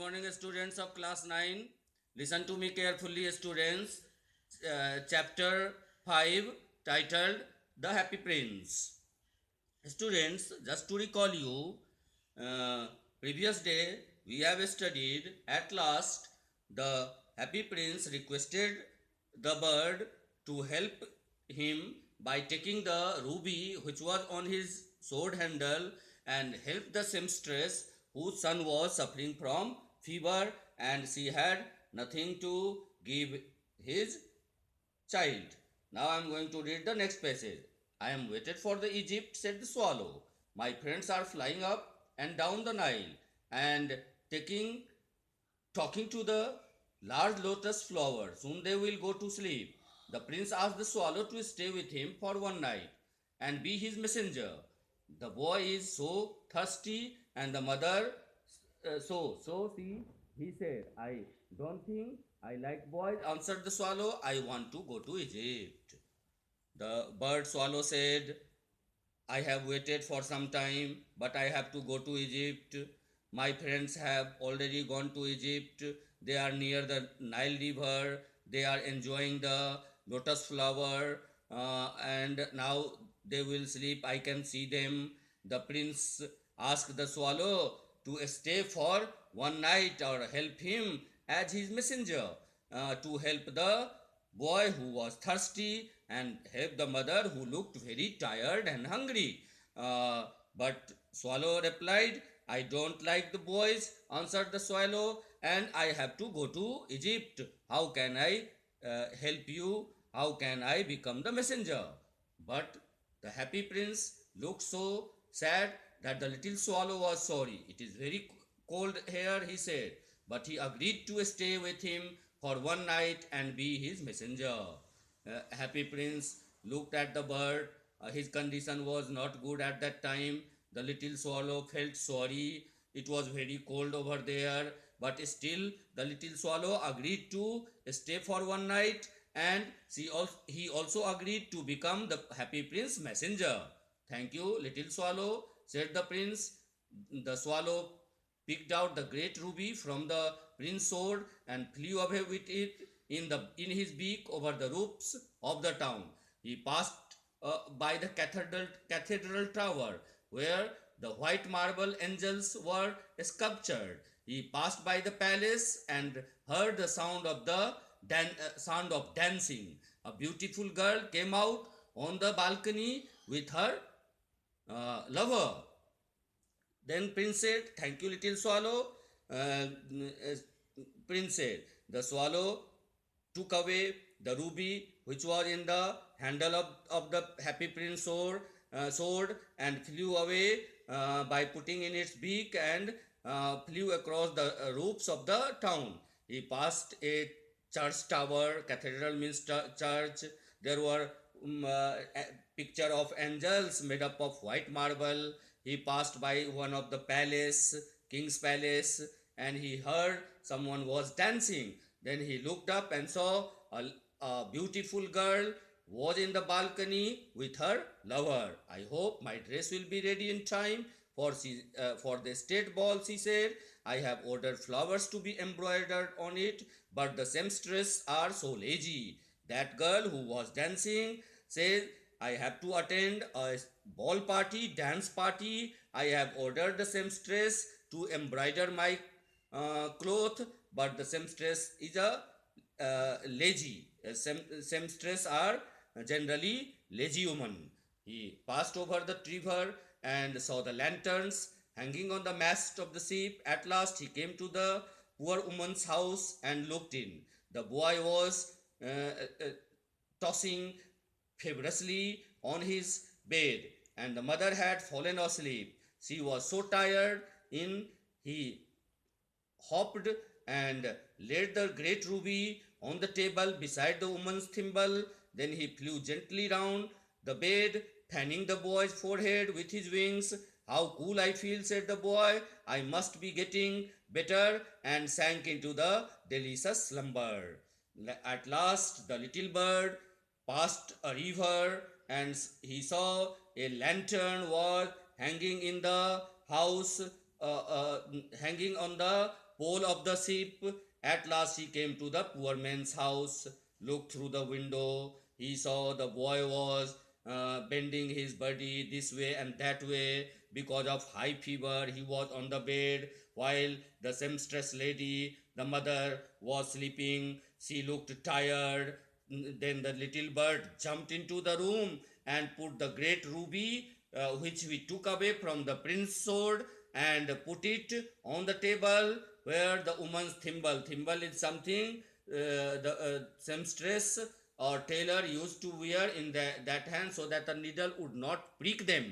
morning, students of class 9. Listen to me carefully, students. Chapter 5, titled The Happy Prince. Students, just to recall you, uh, previous day we have studied at last the Happy Prince requested the bird to help him by taking the ruby which was on his sword handle and help the seamstress whose son was suffering from fever and she had nothing to give his child. Now I am going to read the next passage. I am waited for the Egypt, said the swallow. My friends are flying up and down the Nile and taking talking to the large lotus flower. Soon they will go to sleep. The prince asked the swallow to stay with him for one night and be his messenger. The boy is so thirsty, and the mother he said, I don't think I like boys, answered the swallow. I want to go to Egypt. The bird swallow said, I have waited for some time, but I have to go to Egypt. My friends have already gone to Egypt. They are near the Nile River. They are enjoying the lotus flower, and now they will sleep. I can see them. The prince asked the swallow to stay for one night or help him as his messenger to help the boy who was thirsty and help the mother who looked very tired and hungry. Uh, but Swallow replied, I don't like the boys, answered the swallow, and I have to go to Egypt. How can I help you? How can I become the messenger? But the happy prince looked so sad that the little swallow was sorry. It is very cold here, he said, but he agreed to stay with him for one night and be his messenger. Happy Prince looked at the bird. His condition was not good at that time. The little swallow felt sorry. It was very cold over there, but still the little swallow agreed to stay for one night, and he also agreed to become the Happy Prince messenger. Thank you, little swallow, said the prince. The swallow picked out the great ruby from the prince's sword and flew away with it in his beak over the roofs of the town. He passed by the cathedral tower where the white marble angels were sculptured. He passed by the palace and heard the sound of dancing. A beautiful girl came out on the balcony with her lover. Then Prince said, Thank you, little swallow. Uh, Prince said, The swallow took away the ruby which was in the handle of the Happy Prince sword and flew away by putting in its beak and flew across the roofs of the town. He passed a church tower. Cathedral means church. There were a picture of angels made up of white marble. He passed by one of the palace, king's palace, and he heard someone was dancing. Then he looked up and saw a beautiful girl was in the balcony with her lover. I hope my dress will be ready in time for the state ball, she said. I have ordered flowers to be embroidered on it, but the seamstress are so lazy. That girl who was dancing said, I have to attend a ball party, dance party. I have ordered the seamstress to embroider my cloth, but the seamstress is a lazy. Seamstress are generally lazy women. He passed over the river and saw the lanterns hanging on the mast of the ship. At last he came to the poor woman's house and looked in. The boy was tossing feverishly on his bed, and the mother had fallen asleep. She was so tired in he hopped and laid the great ruby on the table beside the woman's thimble. Then he flew gently round the bed, fanning the boy's forehead with his wings. How cool I feel, said the boy. I must be getting better, and sank into the delicious slumber. At last, the little bird passed a river, and he saw a lantern was hanging in the house, hanging on the pole of the ship. At last he came to the poor man's house, looked through the window. He saw the boy was bending his body this way and that way because of high fever. He was on the bed while the seamstress lady, the mother, was sleeping. She looked tired. Then the little bird jumped into the room and put the great ruby, which we took away from the prince's sword, and put it on the table where the woman's thimble. Thimble is something the seamstress or tailor used to wear in that hand so that the needle would not prick them.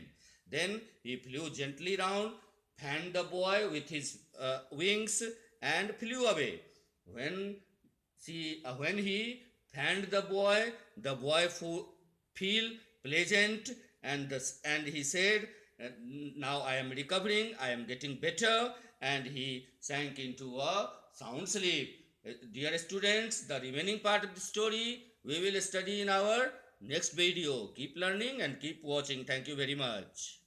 Then he flew gently round, fanned the boy with his wings, and flew away. When when he fanned the boy feel pleasant, and he said, "Now I am recovering. I am getting better," and he sank into a sound sleep. Dear students, the remaining part of the story we will study in our next video. Keep learning and keep watching. Thank you very much.